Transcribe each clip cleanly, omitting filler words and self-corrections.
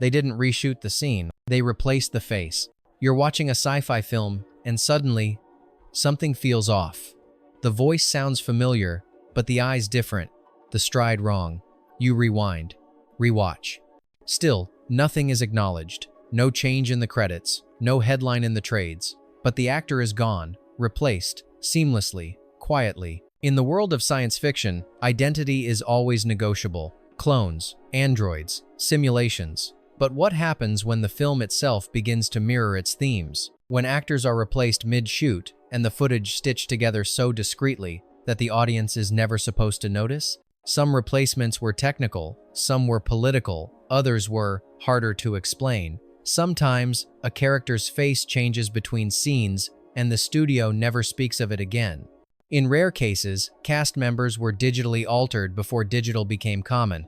They didn't reshoot the scene, they replaced the face. You're watching a sci-fi film, and suddenly, something feels off. The voice sounds familiar, but the eyes different, the stride wrong. You rewind, rewatch. Still, nothing is acknowledged. No change in the credits, no headline in the trades. But the actor is gone, replaced, seamlessly, quietly. In the world of science fiction, identity is always negotiable. Clones, androids, simulations. But what happens when the film itself begins to mirror its themes? When actors are replaced mid-shoot and the footage stitched together so discreetly that the audience is never supposed to notice? Some replacements were technical, some were political, others were harder to explain. Sometimes, a character's face changes between scenes and the studio never speaks of it again. In rare cases, cast members were digitally altered before digital became common.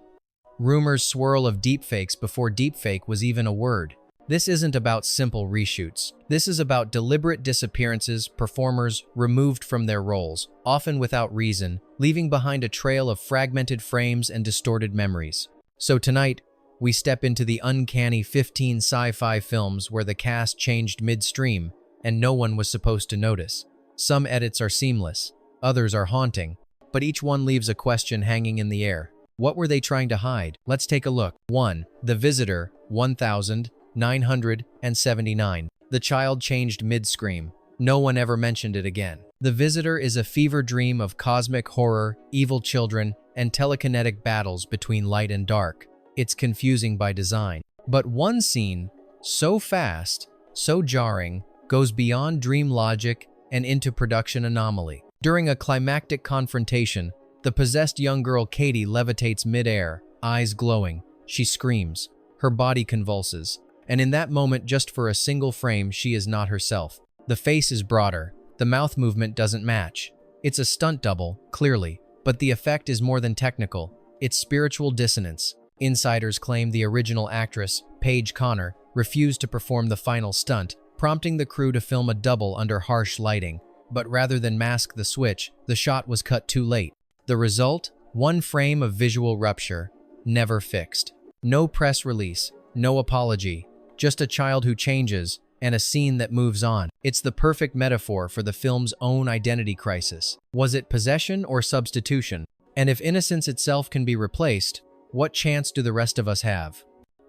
Rumors swirl of deepfakes before deepfake was even a word. This isn't about simple reshoots. This is about deliberate disappearances, performers removed from their roles, often without reason, leaving behind a trail of fragmented frames and distorted memories. So tonight, we step into the uncanny 15 sci-fi films where the cast changed midstream and no one was supposed to notice. Some edits are seamless, others are haunting, but each one leaves a question hanging in the air. What were they trying to hide? Let's take a look. 1. The Visitor, 1979. The child changed mid-scream. No one ever mentioned it again. The Visitor is a fever dream of cosmic horror, evil children, and telekinetic battles between light and dark. It's confusing by design. But one scene, so fast, so jarring, goes beyond dream logic and into production anomaly. During a climactic confrontation, the possessed young girl Katie levitates mid-air, eyes glowing. She screams. Her body convulses. And in that moment, just for a single frame, she is not herself. The face is broader. The mouth movement doesn't match. It's a stunt double, clearly, but the effect is more than technical. It's spiritual dissonance. Insiders claim the original actress, Paige Connor, refused to perform the final stunt, prompting the crew to film a double under harsh lighting. But rather than mask the switch, the shot was cut too late. The result? One frame of visual rupture, never fixed. No press release, no apology, just a child who changes and a scene that moves on. It's the perfect metaphor for the film's own identity crisis. Was it possession or substitution? And if innocence itself can be replaced, what chance do the rest of us have?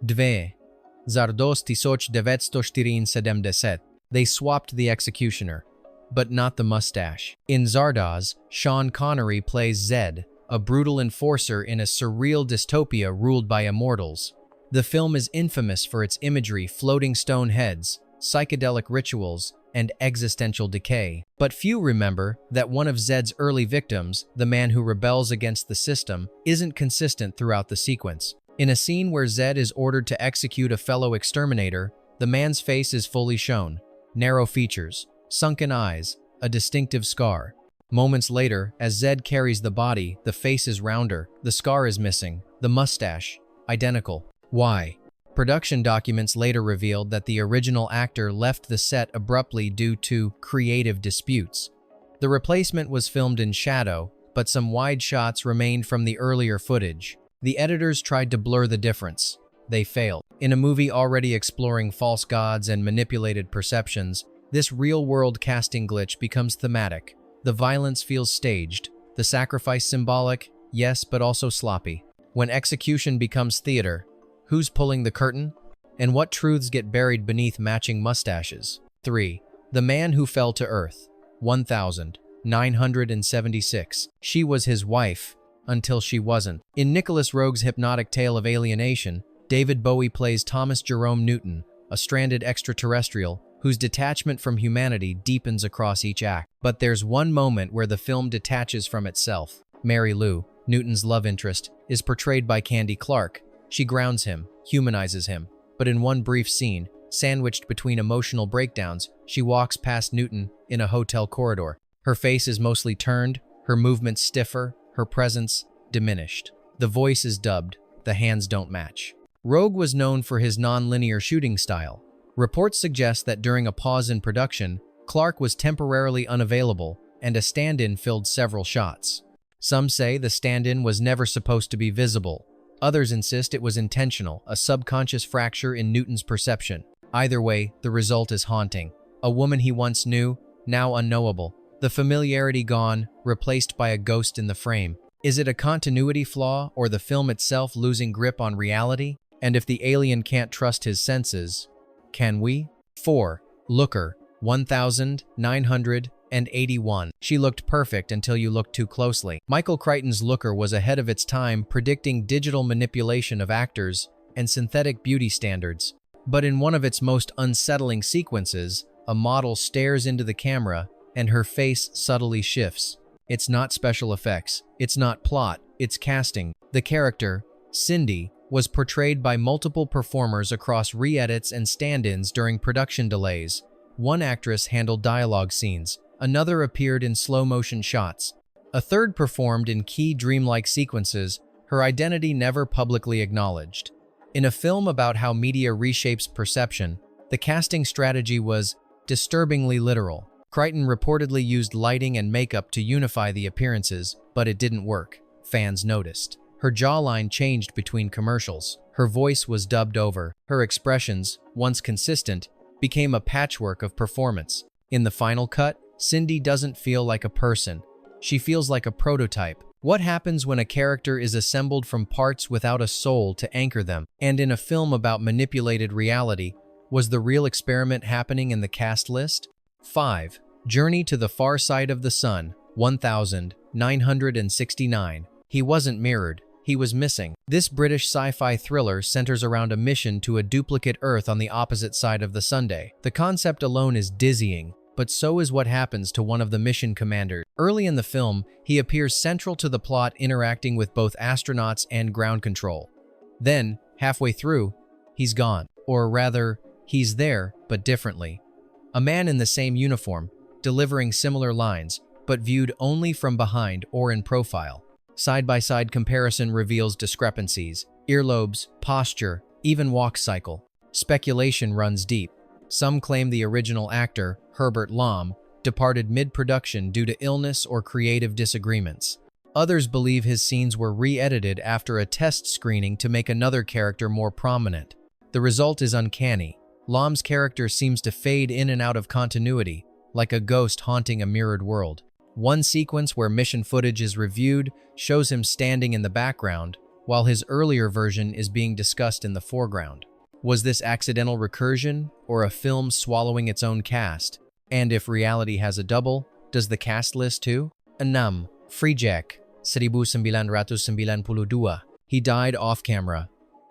2. Zardos 1977. They swapped the executioner, but not the mustache. In Zardoz, Sean Connery plays Zed, a brutal enforcer in a surreal dystopia ruled by immortals. The film is infamous for its imagery, floating stone heads, psychedelic rituals, and existential decay. But few remember that one of Zed's early victims, the man who rebels against the system, isn't consistent throughout the sequence. In a scene where Zed is ordered to execute a fellow exterminator, the man's face is fully shown. Narrow features, sunken eyes, a distinctive scar. Moments later, as Zed carries the body, the face is rounder, the scar is missing, the mustache, identical. Why? Production documents later revealed that the original actor left the set abruptly due to creative disputes. The replacement was filmed in shadow, but some wide shots remained from the earlier footage. The editors tried to blur the difference. They failed. In a movie already exploring false gods and manipulated perceptions, this real-world casting glitch becomes thematic. The violence feels staged, the sacrifice symbolic, yes, but also sloppy. When execution becomes theater, who's pulling the curtain? And what truths get buried beneath matching mustaches? 3. The Man Who Fell to Earth, 1976. She was his wife, until she wasn't. In Nicholas Roeg's hypnotic tale of alienation, David Bowie plays Thomas Jerome Newton, a stranded extraterrestrial whose detachment from humanity deepens across each act. But there's one moment where the film detaches from itself. Mary Lou, Newton's love interest, is portrayed by Candy Clark. She grounds him, humanizes him, but in one brief scene, sandwiched between emotional breakdowns, she walks past Newton in a hotel corridor. Her face is mostly turned, her movements stiffer, her presence diminished. The voice is dubbed, the hands don't match. Roeg was known for his non-linear shooting style. Reports suggest that during a pause in production, Clark was temporarily unavailable and a stand-in filled several shots. Some say the stand-in was never supposed to be visible. Others insist it was intentional, a subconscious fracture in Newton's perception. Either way, the result is haunting. A woman he once knew, now unknowable. The familiarity gone, replaced by a ghost in the frame. Is it a continuity flaw or the film itself losing grip on reality? And if the alien can't trust his senses, can we? 4. Looker, 1981. She looked perfect until you looked too closely. Michael Crichton's Looker was ahead of its time, predicting digital manipulation of actors and synthetic beauty standards. But in one of its most unsettling sequences, a model stares into the camera and her face subtly shifts. It's not special effects, it's not plot, it's casting. The character, Cindy, was portrayed by multiple performers across re-edits and stand-ins during production delays. One actress handled dialogue scenes, another appeared in slow-motion shots. A third performed in key dreamlike sequences, her identity never publicly acknowledged. In a film about how media reshapes perception, the casting strategy was disturbingly literal. Crichton reportedly used lighting and makeup to unify the appearances, but it didn't work. Fans noticed. Her jawline changed between commercials. Her voice was dubbed over. Her expressions, once consistent, became a patchwork of performance. In the final cut, Cindy doesn't feel like a person. She feels like a prototype. What happens when a character is assembled from parts without a soul to anchor them? And in a film about manipulated reality, was the real experiment happening in the cast list? 5. Journey to the Far Side of the Sun, 1969. He wasn't mirrored. He was missing. This British sci-fi thriller centers around a mission to a duplicate Earth on the opposite side of the Sunday. The concept alone is dizzying, but so is what happens to one of the mission commanders. Early in the film, he appears central to the plot, interacting with both astronauts and ground control. Then, halfway through, he's gone. Or rather, he's there, but differently. A man in the same uniform, delivering similar lines, but viewed only from behind or in profile. Side-by-side comparison reveals discrepancies, earlobes, posture, even walk cycle. Speculation runs deep. Some claim the original actor, Herbert Lom, departed mid-production due to illness or creative disagreements. Others believe his scenes were re-edited after a test screening to make another character more prominent. The result is uncanny. Lom's character seems to fade in and out of continuity, like a ghost haunting a mirrored world. One sequence where mission footage is reviewed shows him standing in the background, while his earlier version is being discussed in the foreground. Was this accidental recursion, or a film swallowing its own cast? And if reality has a double, does the cast list too? 6. Freejack, 1992. He died off-camera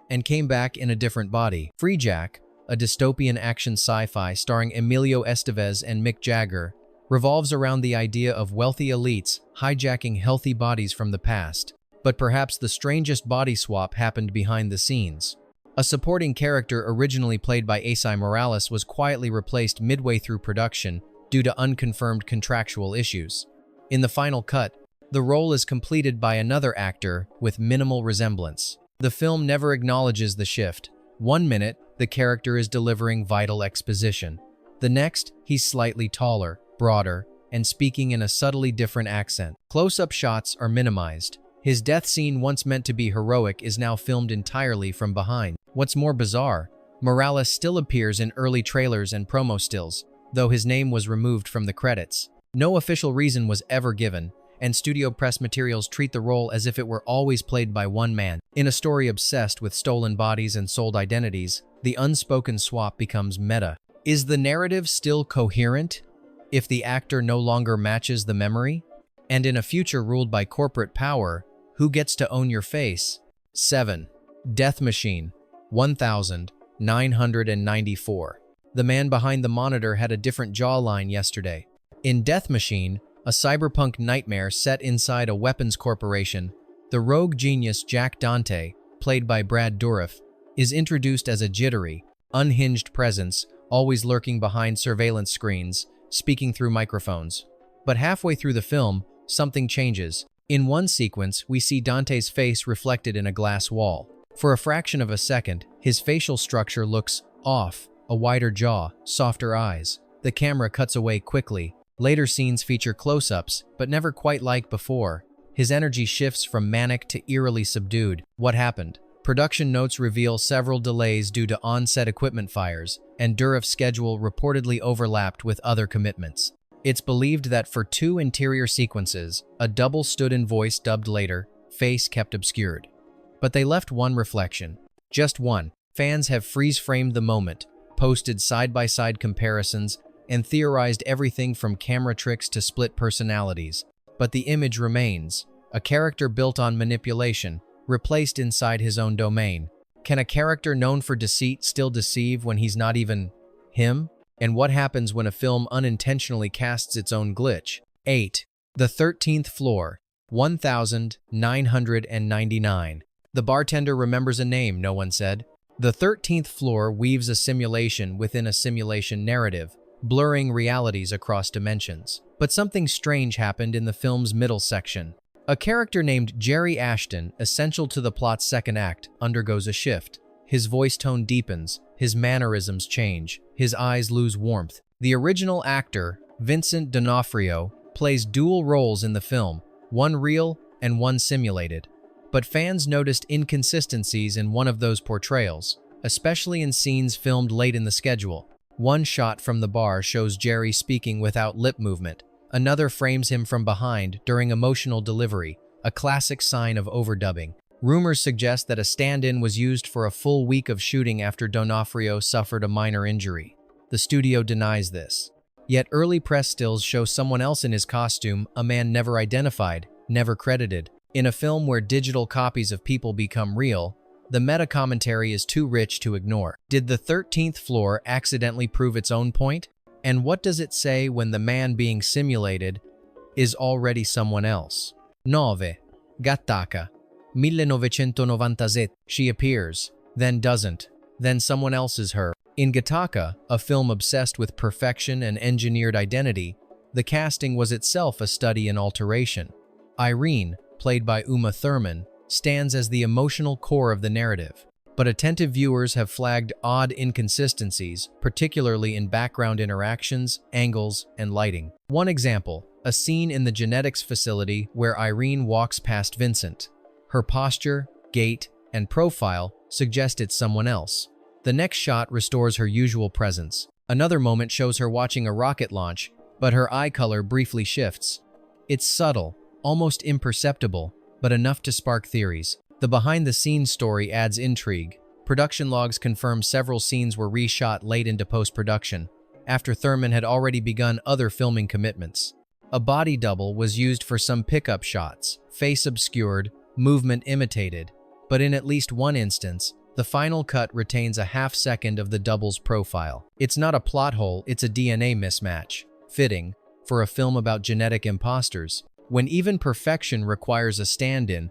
and came back in a different body. Freejack, a dystopian action sci-fi starring Emilio Estevez and Mick Jagger, revolves around the idea of wealthy elites hijacking healthy bodies from the past. But perhaps the strangest body swap happened behind the scenes. A supporting character originally played by Esai Morales was quietly replaced midway through production due to unconfirmed contractual issues. In the final cut, the role is completed by another actor with minimal resemblance. The film never acknowledges the shift. 1 minute, the character is delivering vital exposition. The next, he's slightly taller, broader, and speaking in a subtly different accent. Close-up shots are minimized. His death scene, once meant to be heroic, is now filmed entirely from behind. What's more bizarre, Morales still appears in early trailers and promo stills, though his name was removed from the credits. No official reason was ever given, and studio press materials treat the role as if it were always played by one man. In a story obsessed with stolen bodies and sold identities, the unspoken swap becomes meta. Is the narrative still coherent if the actor no longer matches the memory? And in a future ruled by corporate power, who gets to own your face? 7. Death Machine, 1994. The man behind the monitor had a different jawline yesterday. In Death Machine, a cyberpunk nightmare set inside a weapons corporation, the rogue genius Jack Dante, played by Brad Dourif, is introduced as a jittery, unhinged presence, always lurking behind surveillance screens, speaking through microphones. But halfway through the film, something changes. In one sequence, we see Dante's face reflected in a glass wall. For a fraction of a second, his facial structure looks off, a wider jaw, softer eyes. The camera cuts away quickly. Later scenes feature close-ups, but never quite like before. His energy shifts from manic to eerily subdued. What happened? Production notes reveal several delays due to on-set equipment fires, and Dourif's schedule reportedly overlapped with other commitments. It's believed that for 2 interior sequences, a double stood in voice dubbed later, face kept obscured. But they left one reflection. Just one. Fans have freeze-framed the moment, posted side-by-side comparisons, and theorized everything from camera tricks to split personalities. But the image remains, a character built on manipulation, replaced inside his own domain. Can a character known for deceit still deceive when he's not even him? And what happens when a film unintentionally casts its own glitch? 8. The 13th Floor, 1999. The bartender remembers a name, no one said. The 13th Floor weaves a simulation within a simulation narrative, blurring realities across dimensions. But something strange happened in the film's middle section. A character named Jerry Ashton, essential to the plot's second act, undergoes a shift. His voice tone deepens, his mannerisms change, his eyes lose warmth. The original actor, Vincent D'Onofrio, plays dual roles in the film, one real and one simulated. But fans noticed inconsistencies in one of those portrayals, especially in scenes filmed late in the schedule. One shot from the bar shows Jerry speaking without lip movement. Another frames him from behind during emotional delivery, a classic sign of overdubbing. Rumors suggest that a stand-in was used for a full week of shooting after D'Onofrio suffered a minor injury. The studio denies this. Yet early press stills show someone else in his costume, a man never identified, never credited. In a film where digital copies of people become real, the meta-commentary is too rich to ignore. Did the 13th Floor accidentally prove its own point? And what does it say when the man being simulated is already someone else? 9. Gattaca, 1997. She appears, then doesn't, then someone else is her. In Gattaca, a film obsessed with perfection and engineered identity, the casting was itself a study in alteration. Irene, played by Uma Thurman, stands as the emotional core of the narrative. But attentive viewers have flagged odd inconsistencies, particularly in background interactions, angles, and lighting. One example, a scene in the genetics facility where Irene walks past Vincent. Her posture, gait, and profile suggest it's someone else. The next shot restores her usual presence. Another moment shows her watching a rocket launch, but her eye color briefly shifts. It's subtle, almost imperceptible, but enough to spark theories. The behind-the-scenes story adds intrigue. Production logs confirm several scenes were reshot late into post-production, after Thurman had already begun other filming commitments. A body double was used for some pickup shots, face obscured, movement imitated, but in at least one instance, the final cut retains a half-second of the double's profile. It's not a plot hole, it's a DNA mismatch. Fitting, for a film about genetic imposters. When even perfection requires a stand-in,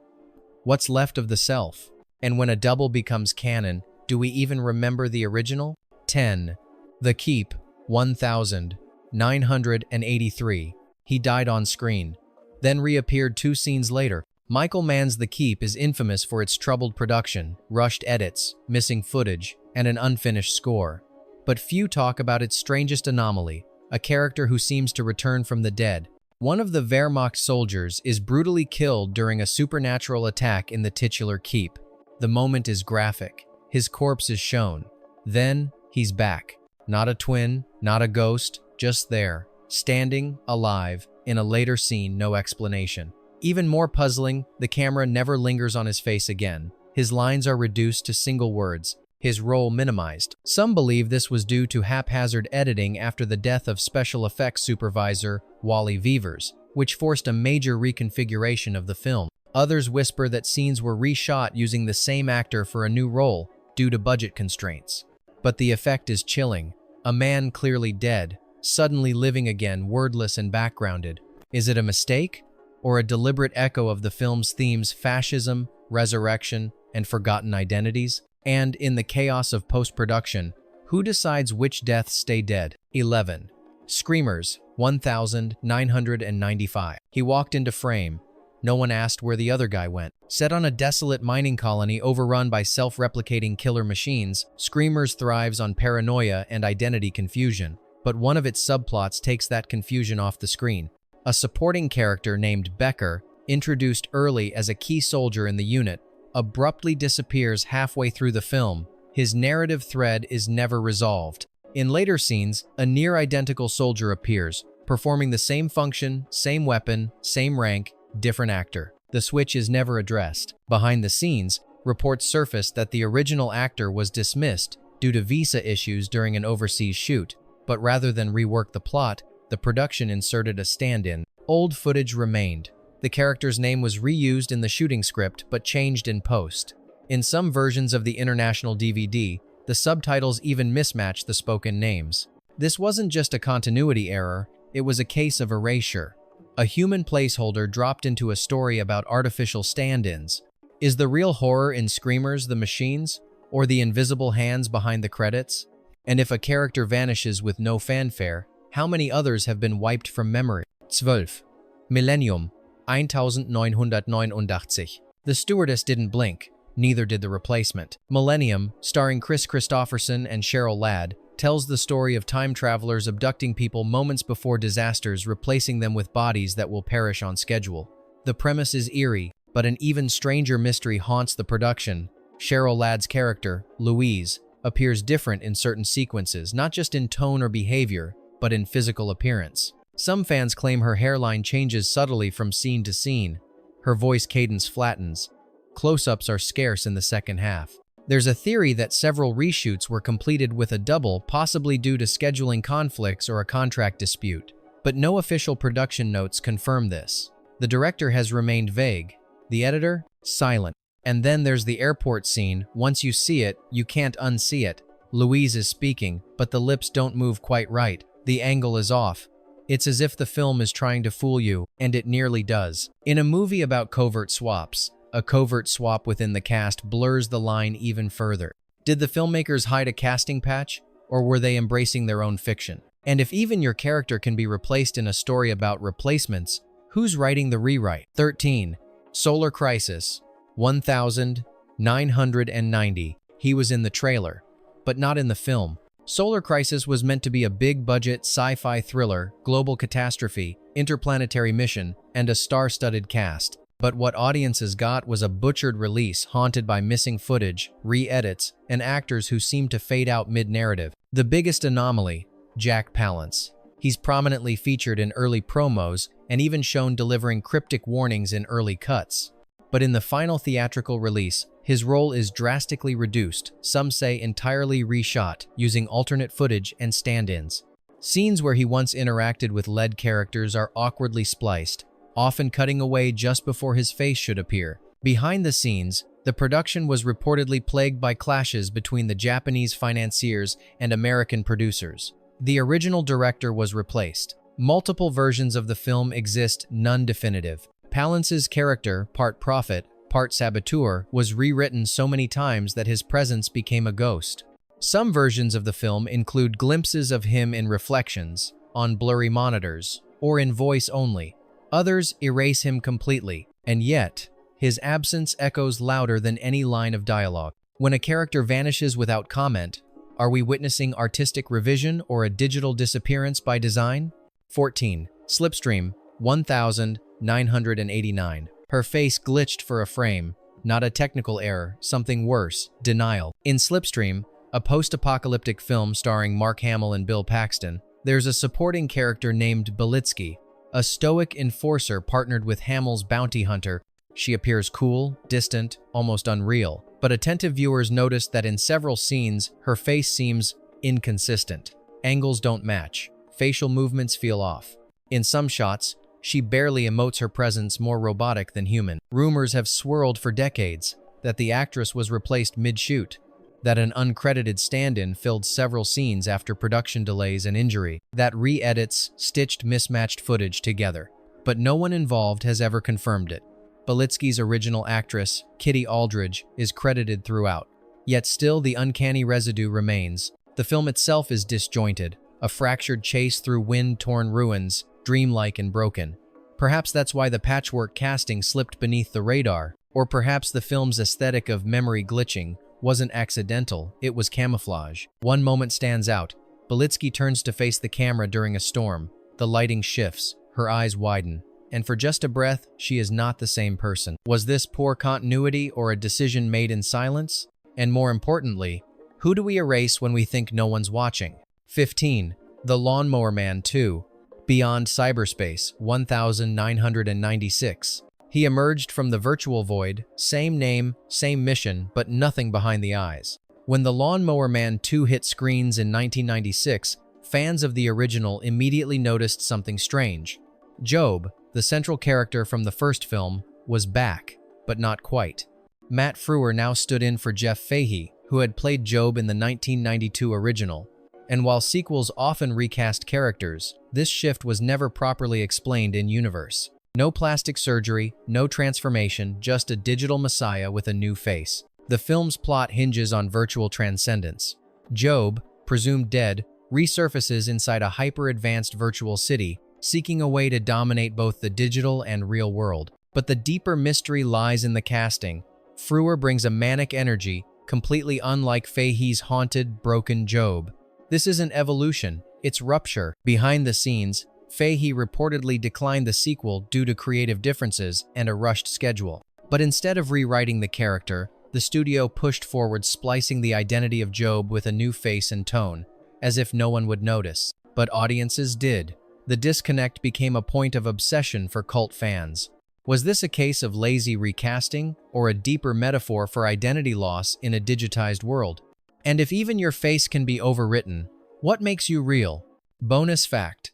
what's left of the self? And when a double becomes canon, do we even remember the original? 10. The Keep, 1983. He died on screen, then reappeared 2 scenes later. Michael Mann's The Keep is infamous for its troubled production, rushed edits, missing footage, and an unfinished score. But few talk about its strangest anomaly, a character who seems to return from the dead. One of the Wehrmacht soldiers is brutally killed during a supernatural attack in the titular keep. The moment is graphic. His corpse is shown. Then, he's back. Not a twin, not a ghost, just there, standing, alive. In a later scene, no explanation. Even more puzzling, the camera never lingers on his face again. His lines are reduced to single words, his role minimized. Some believe this was due to haphazard editing after the death of special effects supervisor Wally Vevers, which forced a major reconfiguration of the film. Others whisper that scenes were reshot using the same actor for a new role due to budget constraints. But the effect is chilling. A man clearly dead, suddenly living again, wordless and backgrounded. Is it a mistake? Or a deliberate echo of the film's themes: fascism, resurrection, and forgotten identities? And in the chaos of post-production, who decides which deaths stay dead? 11. Screamers, 1995. He walked into frame. No one asked where the other guy went. Set on a desolate mining colony overrun by self-replicating killer machines, Screamers thrives on paranoia and identity confusion. But one of its subplots takes that confusion off the screen. A supporting character named Becker, introduced early as a key soldier in the unit, abruptly disappears halfway through the film. His narrative thread is never resolved. In later scenes, a near-identical soldier appears, performing the same function, same weapon, same rank, different actor. The switch is never addressed. Behind the scenes, reports surfaced that the original actor was dismissed due to visa issues during an overseas shoot, but rather than rework the plot, the production inserted a stand-in. Old footage remained. The character's name was reused in the shooting script but changed in post. In some versions of the international DVD, the subtitles even mismatched the spoken names. This wasn't just a continuity error, it was a case of erasure. A human placeholder dropped into a story about artificial stand-ins. Is the real horror in Screamers the machines, or the invisible hands behind the credits? And if a character vanishes with no fanfare, how many others have been wiped from memory? 12. Millennium, 1989. The stewardess didn't blink, neither did the replacement. Millennium, starring Chris Christopherson and Cheryl Ladd, tells the story of time travelers abducting people moments before disasters, replacing them with bodies that will perish on schedule. The premise is eerie, but an even stranger mystery haunts the production. Cheryl Ladd's character, Louise, appears different in certain sequences, not just in tone or behavior, but in physical appearance. Some fans claim her hairline changes subtly from scene to scene. Her voice cadence flattens. Close-ups are scarce in the second half. There's a theory that several reshoots were completed with a double, possibly due to scheduling conflicts or a contract dispute. But no official production notes confirm this. The director has remained vague. The editor? Silent. And then there's the airport scene. Once you see it, you can't unsee it. Louise is speaking, but the lips don't move quite right. The angle is off. It's as if the film is trying to fool you, and it nearly does. In a movie about covert swaps, a covert swap within the cast blurs the line even further. Did the filmmakers hide a casting patch, or were they embracing their own fiction? And if even your character can be replaced in a story about replacements, who's writing the rewrite? 13. Solar Crisis, 1990. He was in the trailer, but not in the film. Solar Crisis was meant to be a big-budget sci-fi thriller, global catastrophe, interplanetary mission, and a star-studded cast. But what audiences got was a butchered release haunted by missing footage, re-edits, and actors who seemed to fade out mid-narrative. The biggest anomaly, Jack Palance. He's prominently featured in early promos and even shown delivering cryptic warnings in early cuts. But in the final theatrical release, his role is drastically reduced, some say entirely reshot, using alternate footage and stand-ins. Scenes where he once interacted with lead characters are awkwardly spliced, often cutting away just before his face should appear. Behind the scenes, the production was reportedly plagued by clashes between the Japanese financiers and American producers. The original director was replaced. Multiple versions of the film exist, none definitive. Palance's character, part prophet, part saboteur, was rewritten so many times that his presence became a ghost. Some versions of the film include glimpses of him in reflections, on blurry monitors, or in voice only. Others erase him completely, and yet, his absence echoes louder than any line of dialogue. When a character vanishes without comment, are we witnessing artistic revision or a digital disappearance by design? 14. Slipstream, 1989. Her face glitched for a frame. Not a technical error, something worse, denial. In Slipstream, a post-apocalyptic film starring Mark Hamill and Bill Paxton, there's a supporting character named Belitsky, a stoic enforcer partnered with Hamill's bounty hunter. She appears cool, distant, almost unreal. But attentive viewers notice that in several scenes, her face seems inconsistent. Angles don't match. Facial movements feel off. In some shots, she barely emotes, her presence more robotic than human. Rumors have swirled for decades that the actress was replaced mid-shoot, that an uncredited stand-in filled several scenes after production delays and injury, that re-edits stitched mismatched footage together. But no one involved has ever confirmed it. Belitsky's original actress, Kitty Aldridge, is credited throughout. Yet still the uncanny residue remains. The film itself is disjointed, a fractured chase through wind-torn ruins, dreamlike and broken. Perhaps that's why the patchwork casting slipped beneath the radar, or perhaps the film's aesthetic of memory glitching wasn't accidental, it was camouflage. One moment stands out. Belitsky turns to face the camera during a storm. The lighting shifts, her eyes widen. and for just a breath, she is not the same person. Was this poor continuity or a decision made in silence? And more importantly, who do we erase when we think no one's watching? 15. The Lawnmower Man 2. Beyond Cyberspace, 1996. He emerged from the virtual void, same name, same mission, but nothing behind the eyes. When The Lawnmower Man 2 hit screens in 1996, fans of the original immediately noticed something strange. Job, the central character from the first film, was back, but not quite. Matt Frewer now stood in for Jeff Fahey, who had played Job in the 1992 original. And while sequels often recast characters, this shift was never properly explained in-universe. No plastic surgery, no transformation, just a digital messiah with a new face. The film's plot hinges on virtual transcendence. Job, presumed dead, resurfaces inside a hyper-advanced virtual city, seeking a way to dominate both the digital and real world. But the deeper mystery lies in the casting. Frewer brings a manic energy, completely unlike Fahey's haunted, broken Job. This isn't evolution, it's rupture. Behind the scenes, Fahey reportedly declined the sequel due to creative differences and a rushed schedule. But instead of rewriting the character, the studio pushed forward splicing the identity of Job with a new face and tone, as if no one would notice. But audiences did. The disconnect became a point of obsession for cult fans. Was this a case of lazy recasting, or a deeper metaphor for identity loss in a digitized world? And if even your face can be overwritten, what makes you real? Bonus fact: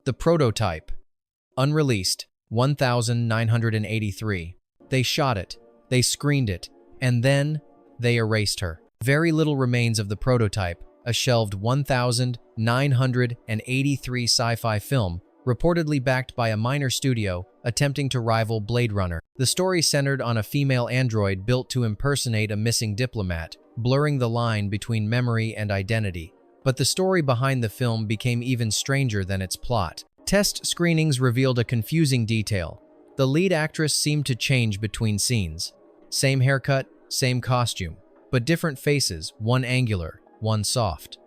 the prototype. Unreleased, 1983. They shot it, they screened it, and then they erased her. Very little remains of the prototype, a shelved 1983 sci-fi film, reportedly backed by a minor studio attempting to rival Blade Runner. The story centered on a female android built to impersonate a missing diplomat, blurring the line between memory and identity. But the story behind the film became even stranger than its plot. Test screenings revealed a confusing detail. The lead actress seemed to change between scenes. Same haircut, same costume, but different faces, one angular, one soft.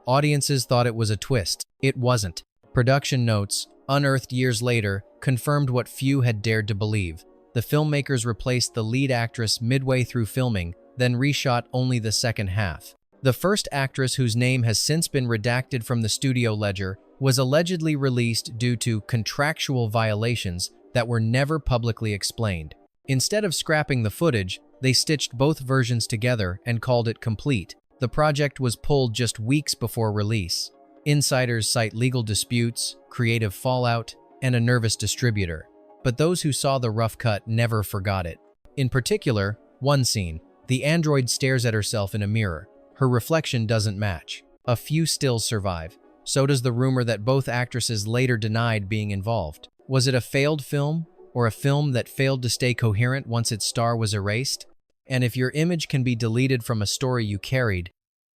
Audiences thought it was a twist. It wasn't. Production notes, unearthed years later, confirmed what few had dared to believe. The filmmakers replaced the lead actress midway through filming, then reshot only the second half. The first actress, whose name has since been redacted from the studio ledger, was allegedly released due to contractual violations that were never publicly explained. Instead of scrapping the footage, they stitched both versions together and called it complete. The project was pulled just weeks before release. Insiders cite legal disputes, creative fallout, and a nervous distributor. But those who saw the rough cut never forgot it. In particular, one scene, the android stares at herself in a mirror. Her reflection doesn't match. A few stills survive. So does the rumor that both actresses later denied being involved. Was it a failed film, or a film that failed to stay coherent once its star was erased? And if your image can be deleted from a story you carried,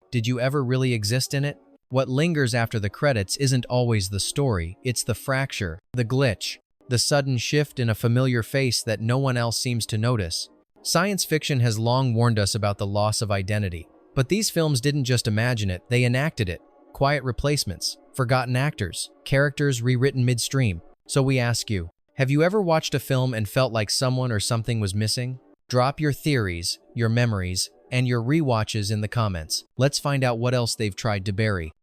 did you ever really exist in it? What lingers after the credits isn't always the story, it's the fracture, the glitch, the sudden shift in a familiar face that no one else seems to notice. Science fiction has long warned us about the loss of identity. But these films didn't just imagine it, they enacted it. Quiet replacements, forgotten actors, characters rewritten midstream. So we ask you, have you ever watched a film and felt like someone or something was missing? Drop your theories, your memories, and your rewatches in the comments. Let's find out what else they've tried to bury.